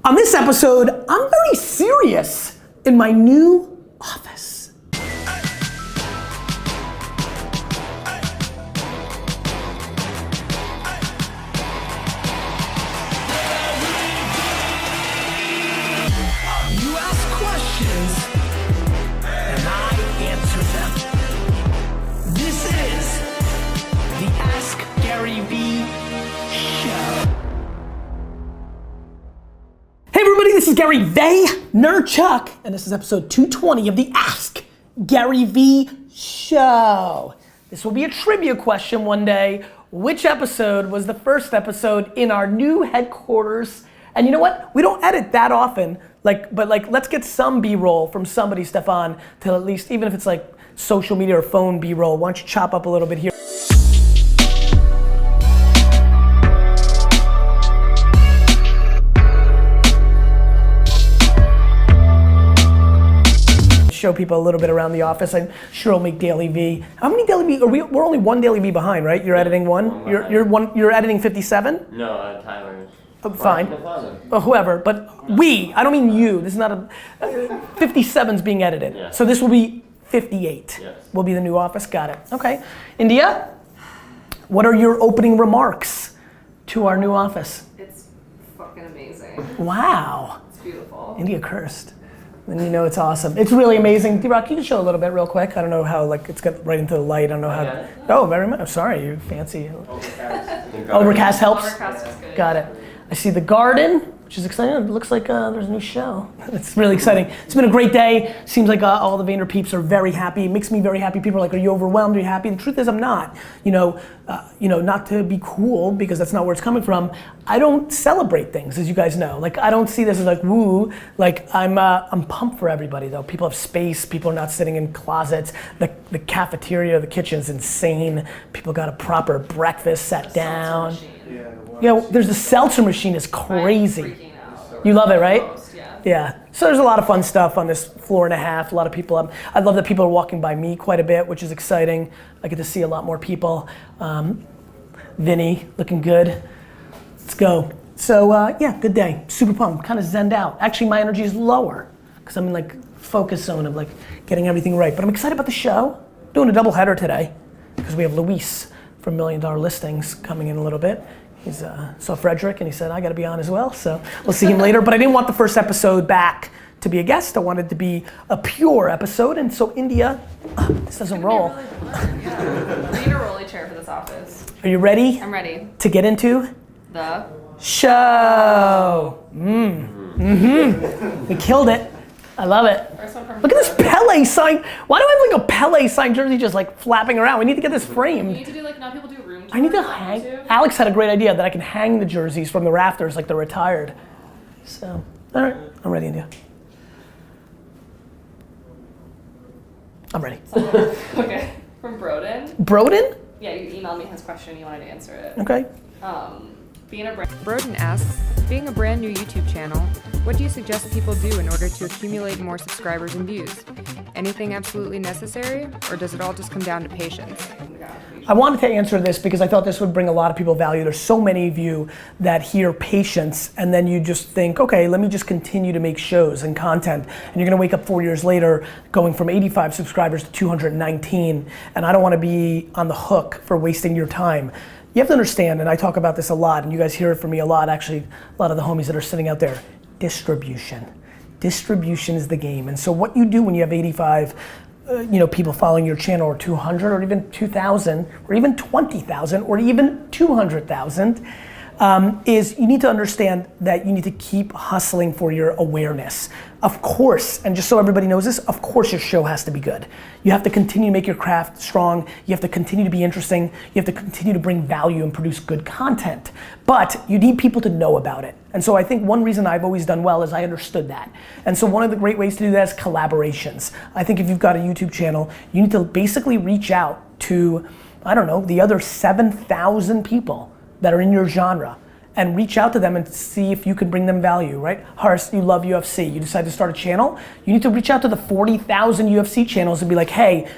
On this episode, I'm very serious in my new office. You ask questions, and I answer them. This is the Ask Gary V Show. Hey everybody, this is Gary VaynerChuck, and this is episode 220 of the Ask Gary V Show. This will be a trivia question one day. Which episode was the first episode in our new headquarters? And you know what? We don't edit that often, but let's get some B-roll from somebody, Stefan, to at least, even if it's like social media or phone B-roll. Why don't you chop up a little bit here? Show people a little bit around the office. I'm sure I'll make Daily V. How many Daily V? We're only one Daily V behind, right? You're editing one. You're editing 57. No, Tyler. Fine. Whoever, but I don't mean you. This is not a. 57's being edited. Yeah. So this will be 58. Yes. Will be the new office. Got it. Okay. India, what are your opening remarks to our new office? It's fucking amazing. Wow. It's beautiful. India cursed. Then you know it's awesome. It's really amazing. D-Rock, you can show a little bit real quick. I don't know how, it's got right into the light. I don't know how. Oh, very much. Sorry, you're fancy. Overcast helps? Overcast is good. Got it. I see the garden, which is exciting. It looks like there's a new show. It's really exciting. It's been a great day. Seems like all the Vayner peeps are very happy. It makes me very happy. People are like, are you overwhelmed? Are you happy? The truth is I'm not. Not to be cool, because that's not where it's coming from. I don't celebrate things, as you guys know. I don't see this as like woo. I'm pumped for everybody though. People have space. People are not sitting in closets. The cafeteria, the kitchen's insane. People got a proper breakfast, sat down. There's the seltzer machine is crazy. You love it, right? Yeah. So there's a lot of fun stuff on this floor and a half. A lot of people. I love that people are walking by me quite a bit, which is exciting. I get to see a lot more people. Vinny, looking good. Let's go. So good day. Super pumped. Kind of zenned out. Actually, my energy is lower because I'm in focus zone of getting everything right. But I'm excited about the show. Doing a double header today because we have Luis from $1 Million Listings coming in a little bit. He's saw Frederick and he said, I gotta be on as well, so we'll see him later. But I didn't want the first episode back to be a guest. I wanted to be a pure episode, and so India, this doesn't roll. Really fun. We need a rolly chair for this office. Are you ready? I'm ready. To get into the show. We killed it. I love it. Look at this Pele sign. Why do I have a Pele sign jersey just flapping around? We need to get this framed. You need to do now people do room tours. I need to hang. Alex had a great idea that I can hang the jerseys from the rafters like they're retired. So, all right, I'm ready, India. I'm ready. Okay, from Broden. Broden? Yeah, you emailed me his question. You wanted to answer it. Okay. Broden asks, being a brand new YouTube channel, what do you suggest people do in order to accumulate more subscribers and views? Anything absolutely necessary, or does it all just come down to patience? I wanted to answer this because I thought this would bring a lot of people value. There's so many of you that hear patience and then you just think, okay, let me just continue to make shows and content. And you're gonna wake up 4 years later going from 85 subscribers to 219. And I don't wanna be on the hook for wasting your time. You have to understand, and I talk about this a lot, and you guys hear it from me a lot, actually, a lot of the homies that are sitting out there, distribution. Distribution is the game. And so what you do when you have 85 people following your channel, or 200, or even 2,000, or even 20,000, or even 200,000, is you need to understand that you need to keep hustling for your awareness. Of course, and just so everybody knows this, of course your show has to be good. You have to continue to make your craft strong. You have to continue to be interesting. You have to continue to bring value and produce good content. But you need people to know about it. And so I think one reason I've always done well is I understood that. And so one of the great ways to do that is collaborations. I think if you've got a YouTube channel, you need to basically reach out to, I don't know, the other 7,000 people that are in your genre, and reach out to them and see if you can bring them value, right? Hars, you love UFC, you decide to start a channel, you need to reach out to the 40,000 UFC channels and be like, hey,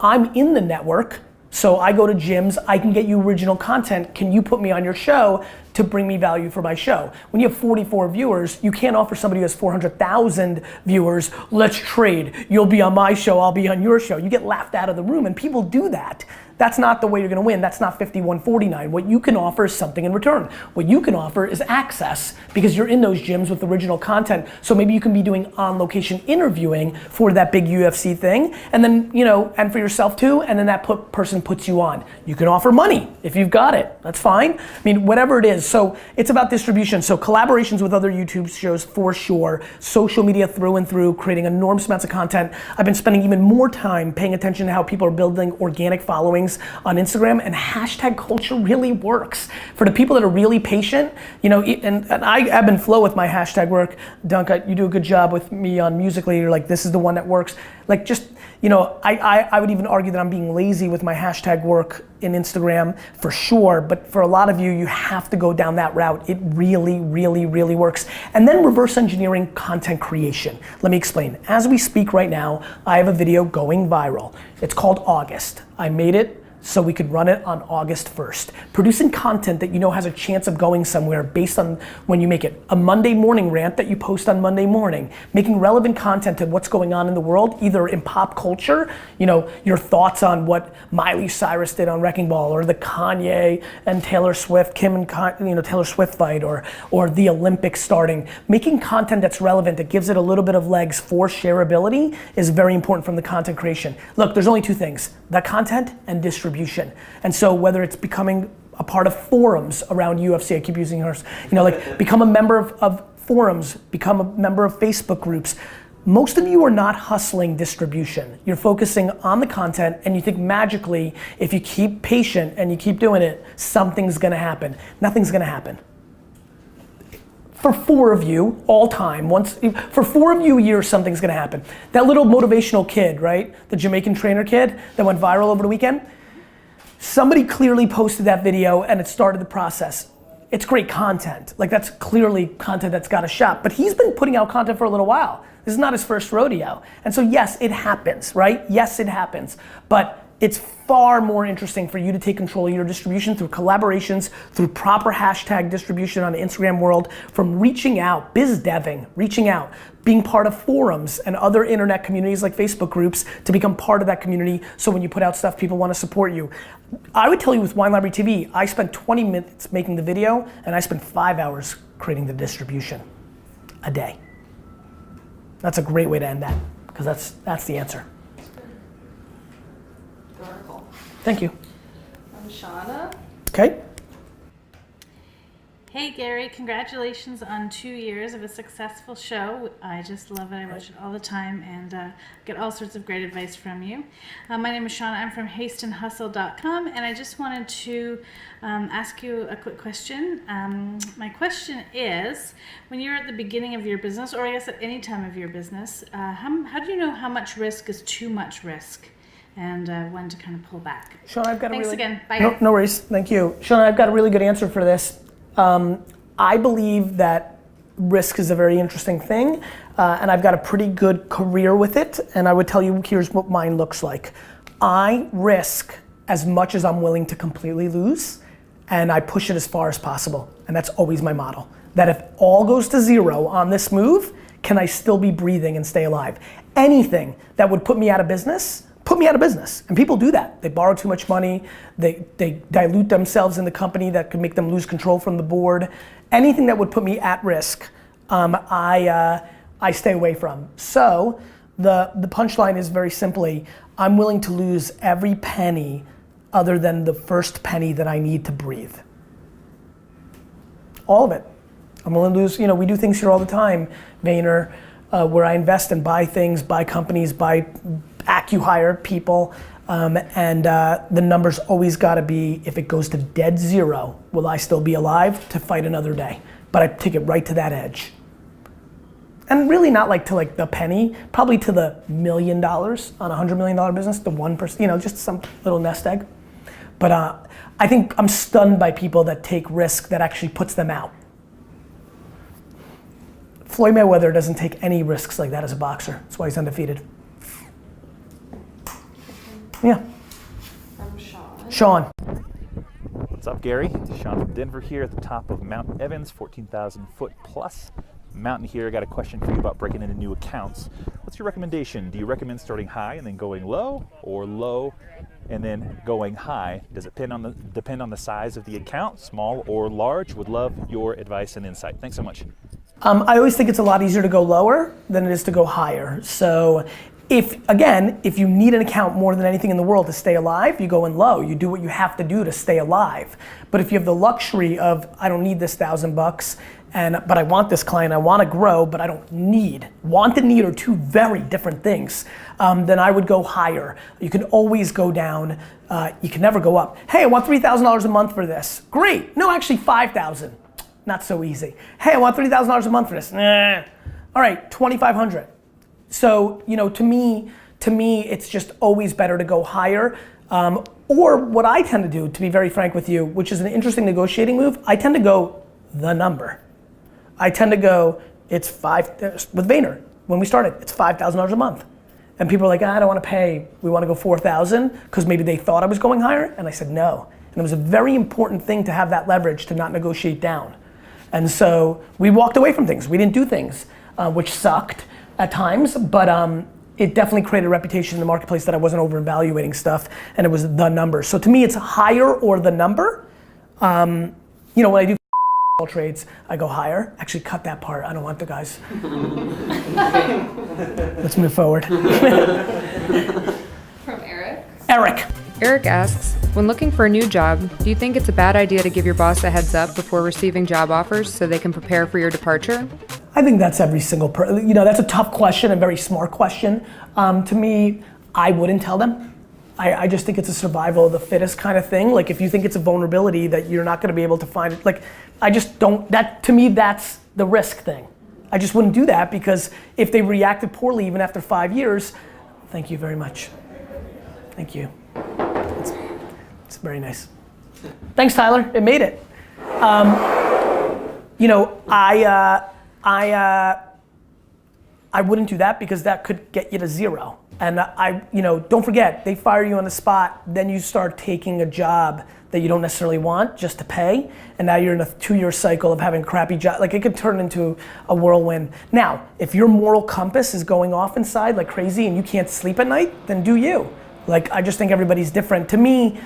I'm in the network, so I go to gyms, I can get you original content, can you put me on your show to bring me value for my show. When you have 44 viewers, you can't offer somebody who has 400,000 viewers, let's trade. You'll be on my show, I'll be on your show. You get laughed out of the room, and people do that. That's not the way you're gonna win. That's not 51-49. What you can offer is something in return. What you can offer is access, because you're in those gyms with original content. So maybe you can be doing on-location interviewing for that big UFC thing, and then, and for yourself too, and then that person puts you on. You can offer money if you've got it. That's fine. I mean, whatever it is. So it's about distribution. So collaborations with other YouTube shows for sure. Social media through and through, creating enormous amounts of content. I've been spending even more time paying attention to how people are building organic followings on Instagram, and hashtag culture really works. For the people that are really patient, and I ebb and flow with my hashtag work. Dunk, you do a good job with me on Musical.ly. You're like, this is the one that works. Like, just, I would even argue that I'm being lazy with my hashtag work in Instagram for sure, but for a lot of you, you have to go down that route. It really, really, really works. And then reverse engineering content creation. Let me explain. As we speak right now, I have a video going viral. It's called August. I made it so we could run it on August 1st. Producing content that has a chance of going somewhere based on when you make it. A Monday morning rant that you post on Monday morning. Making relevant content to what's going on in the world, either in pop culture, your thoughts on what Miley Cyrus did on Wrecking Ball, or the Kanye and Taylor Swift, Taylor Swift fight, or the Olympics starting. Making content that's relevant, that gives it a little bit of legs for shareability, is very important from the content creation. Look, there's only two things, the content and distribution. And so whether it's becoming a part of forums around UFC, I keep using hers, become a member of forums, become a member of Facebook groups. Most of you are not hustling distribution. You're focusing on the content, and you think magically, if you keep patient and you keep doing it, something's gonna happen. Nothing's gonna happen. For 4 of you, all time, for 4 of you a year, something's gonna happen. That little motivational kid, right? The Jamaican trainer kid that went viral over the weekend. Somebody clearly posted that video and it started the process. It's great content. Like, that's clearly content that's got a shot, but he's been putting out content for a little while. This is not his first rodeo. And so yes, it happens, right? Yes, it happens. But it's far more interesting for you to take control of your distribution through collaborations, through proper hashtag distribution on the Instagram world, from reaching out, biz deving, reaching out, being part of forums and other internet communities like Facebook groups to become part of that community, so when you put out stuff, people want to support you. I would tell you with Wine Library TV, I spent 20 minutes making the video, and I spent 5 hours creating the distribution a day. That's a great way to end that, because that's the answer. Thank you. I'm Shauna. Okay. Hey Gary, congratulations on 2 years of a successful show. I just love it. I watch it all the time and get all sorts of great advice from you. My name is Shauna. I'm from hasteandhustle.com, and I just wanted to ask you a quick question. My question is, when you're at the beginning of your business, or I guess at any time of your business, how do you know how much risk is too much risk? And when to kind of pull back. Sean, I've got Thanks a really, again. Bye. No worries. Thank you. Sean, I've got a really good answer for this. I believe that risk is a very interesting thing, and I've got a pretty good career with it, and I would tell you, here's what mine looks like. I risk as much as I'm willing to completely lose, and I push it as far as possible, and that's always my model. That if all goes to zero on this move, can I still be breathing and stay alive? Anything that would put me out of business, put me out of business. And people do that. They borrow too much money, they dilute themselves in the company that could make them lose control from the board. Anything that would put me at risk, I stay away from. So the punchline is very simply, I'm willing to lose every penny other than the first penny that I need to breathe. All of it. I'm willing to lose, we do things here all the time, Vayner, where I invest and buy things, buy companies, buy acqui-hire people, and the number's always gotta be, if it goes to dead zero, will I still be alive to fight another day? But I take it right to that edge. And really not like to like the penny, probably to the $1 million on a $100 million business, the 1%, just some little nest egg. But I think I'm stunned by people that take risk that actually puts them out. Floyd Mayweather doesn't take any risks like that as a boxer. That's why he's undefeated. Yeah. I'm Sean. Sean. What's up, Gary? Sean from Denver here at the top of Mount Evans, 14,000 foot plus mountain here. I got a question for you about breaking into new accounts. What's your recommendation? Do you recommend starting high and then going low, or low and then going high? Does it depend on the size of the account, small or large? Would love your advice and insight. Thanks so much. I always think it's a lot easier to go lower than it is to go higher. So if you need an account more than anything in the world to stay alive, you go in low. You do what you have to do to stay alive. But if you have the luxury of, I don't need this $1,000, but I want this client, I want to grow, but I don't need. Want and need are two very different things. Then I would go higher. You can always go down. You can never go up. Hey, I want $3,000 a month for this. Great. No, actually $5,000. Not so easy. Hey, I want $30,000 a month for this. Nah. All right, $2,500. So, to me, it's just always better to go higher. Or what I tend to do, to be very frank with you, which is an interesting negotiating move, I tend to go the number. I tend to go, with Vayner, when we started, it's $5,000 a month. And people are like, I don't want to pay, we want to go 4,000, because maybe they thought I was going higher, and I said no. And it was a very important thing to have that leverage to not negotiate down. And so we walked away from things. We didn't do things, which sucked at times, but it definitely created a reputation in the marketplace that I wasn't over-evaluating stuff, and it was the number. So to me, it's higher or the number. When I do trades, I go higher. Actually, cut that part. I don't want the guys. Let's move forward. From Eric. Eric asks, when looking for a new job, do you think it's a bad idea to give your boss a heads up before receiving job offers so they can prepare for your departure? I think that's every single person. That's a tough question, a very smart question. To me, I wouldn't tell them. I just think it's a survival of the fittest kind of thing. Like, if you think it's a vulnerability that you're not going to be able to find it, like, I just don't, to me, that's the risk thing. I just wouldn't do that, because if they reacted poorly even after 5 years, thank you very much. Thank you. It's very nice. Thanks, Tyler. It made it. I wouldn't do that, because that could get you to zero. And don't forget, they fire you on the spot, then you start taking a job that you don't necessarily want just to pay, and now you're in a 2-year cycle of having a crappy job. Like, it could turn into a whirlwind. Now, if your moral compass is going off inside like crazy and you can't sleep at night, then do you. Like, I just think everybody's different. To me,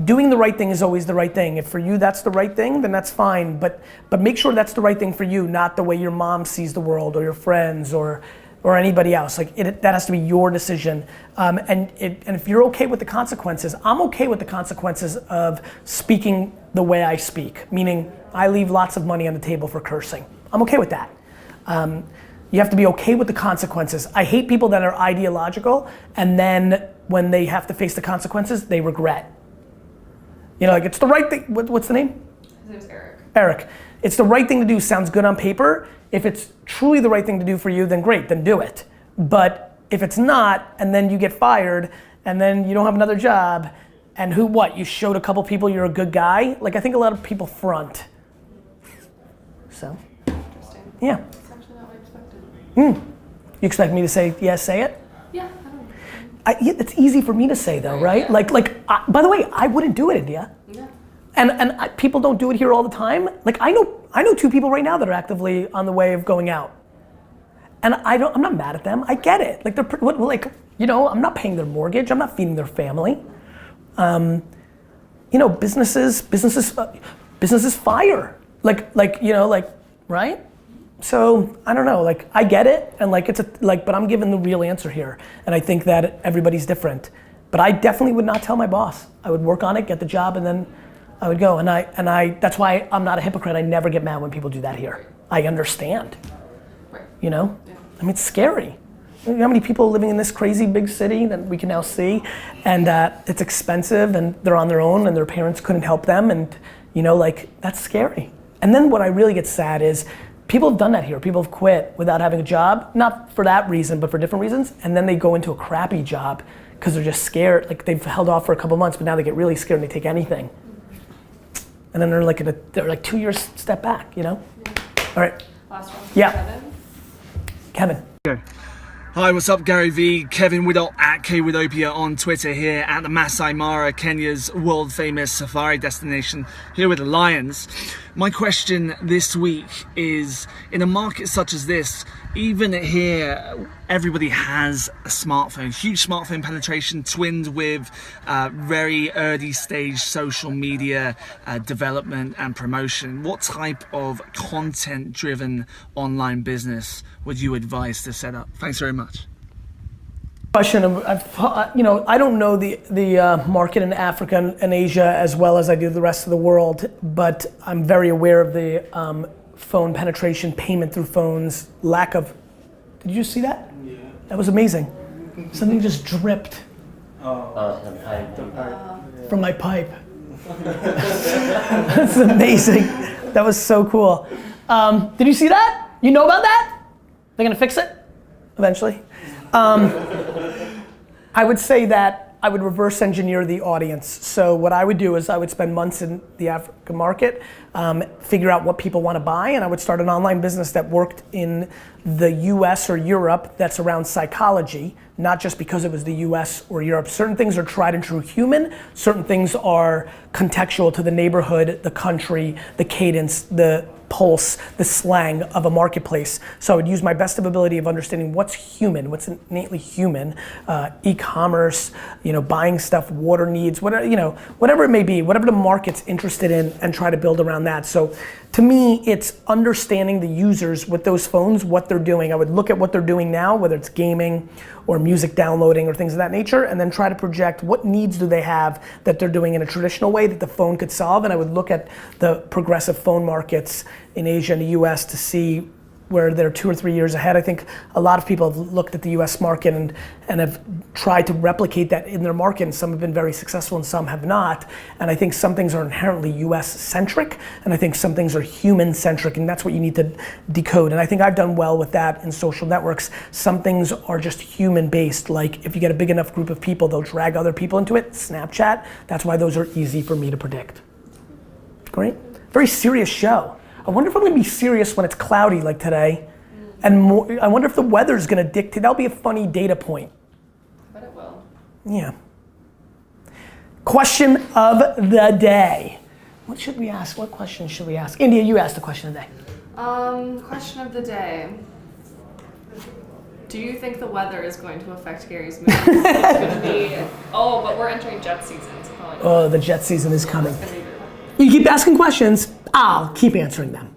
doing the right thing is always the right thing. If for you that's the right thing, then that's fine. But make sure that's the right thing for you, not the way your mom sees the world, or your friends, or anybody else. Like, that has to be your decision. And if you're okay with the consequences, I'm okay with the consequences of speaking the way I speak. Meaning, I leave lots of money on the table for cursing. I'm okay with that. You have to be okay with the consequences. I hate people that are ideological, and then when they have to face the consequences, they regret. Like, it's the right thing. What's the name? His name's Eric. Eric. It's the right thing to do, sounds good on paper. If it's truly the right thing to do for you, then great, then do it. But if it's not, and then you get fired, and then you don't have another job, and you showed a couple people you're a good guy? Like, I think a lot of people front. So, Interesting. yeah. That's actually not what I expected. You expect me to say, yes, say it? Yeah, I don't know. It's easy for me to say though, right? Yeah. By the way, I wouldn't do it, India. Yeah. And people don't do it here all the time. Like, I know 2 people right now that are actively on the way of going out. And I'm not mad at them. I get it. Like, I'm not paying their mortgage. I'm not feeding their family. Businesses fire. Right? So, I don't know, I get it, and but I'm giving the real answer here. And I think that everybody's different. But I definitely would not tell my boss. I would work on it, get the job, and then I would go. And that's why I'm not a hypocrite. I never get mad when people do that here. I understand. Right. Yeah. I mean, it's scary. You know how many people living in this crazy big city that we can now see, and it's expensive, and they're on their own, and their parents couldn't help them, and that's scary. And then what I really get sad is, people have done that here. People have quit without having a job, not for that reason, but for different reasons, and then they go into a crappy job because they're just scared. Like, they've held off for a couple months, but now they get really scared and they take anything. And then they're 2 years step back, Yeah. All right. Last one. Yeah. Kevin. Okay. Hi, what's up, Gary V? Kevin Widdop at KWidopia on Twitter here at the Masai Mara, Kenya's world famous safari destination, here with the lions. My question this week is, in a market such as this, even here, everybody has a smartphone, huge smartphone penetration twinned with very early stage social media development and promotion. What type of content driven online business would you advise to set up? Thanks very much. Question of, I don't know the market in Africa and Asia as well as I do the rest of the world, but I'm very aware of the phone penetration, payment through phones, lack of. Did you see that? Yeah. That was amazing. Something just dripped. From my pipe. That's amazing. That was so cool. Did you see that? You know about that? They're gonna fix it eventually. I would say that I would reverse engineer the audience. So what I would do is I would spend months in the African market, figure out what people want to buy, and I would start an online business that worked in the US or Europe that's around psychology, not just because it was the US or Europe. Certain things are tried and true human, certain things are contextual to the neighborhood, the country, the cadence, the pulse, the slang of a marketplace. So I would use my best of ability of understanding what's human, what's innately human, e-commerce, buying stuff, water needs, whatever, whatever it may be, whatever the market's interested in, and try to build around that. So to me, it's understanding the users with those phones, what they're doing. I would look at what they're doing now, whether it's gaming or music downloading or things of that nature, and then try to project what needs do they have that they're doing in a traditional way that the phone could solve. And I would look at the progressive phone markets in Asia and the US to see where they're 2 or 3 years ahead. I think a lot of people have looked at the US market and have tried to replicate that in their market, and some have been very successful and some have not. And I think some things are inherently US centric, and I think some things are human centric, and that's what you need to decode. And I think I've done well with that in social networks. Some things are just human based, like if you get a big enough group of people, they'll drag other people into it. Snapchat, that's why those are easy for me to predict. Great, very serious show. I wonder if I'm gonna be serious when it's cloudy like today. And I wonder if the weather's gonna dictate, that'll be a funny data point. But it will. Yeah. Question of the day. What should we ask? What question should we ask? India, you asked the question of the day. Question of the day. Do you think the weather is going to affect Gary's mood? It's gonna be, but we're entering jet season, so probably. Oh, the jet season is coming. It's gonna be You keep asking questions, I'll keep answering them.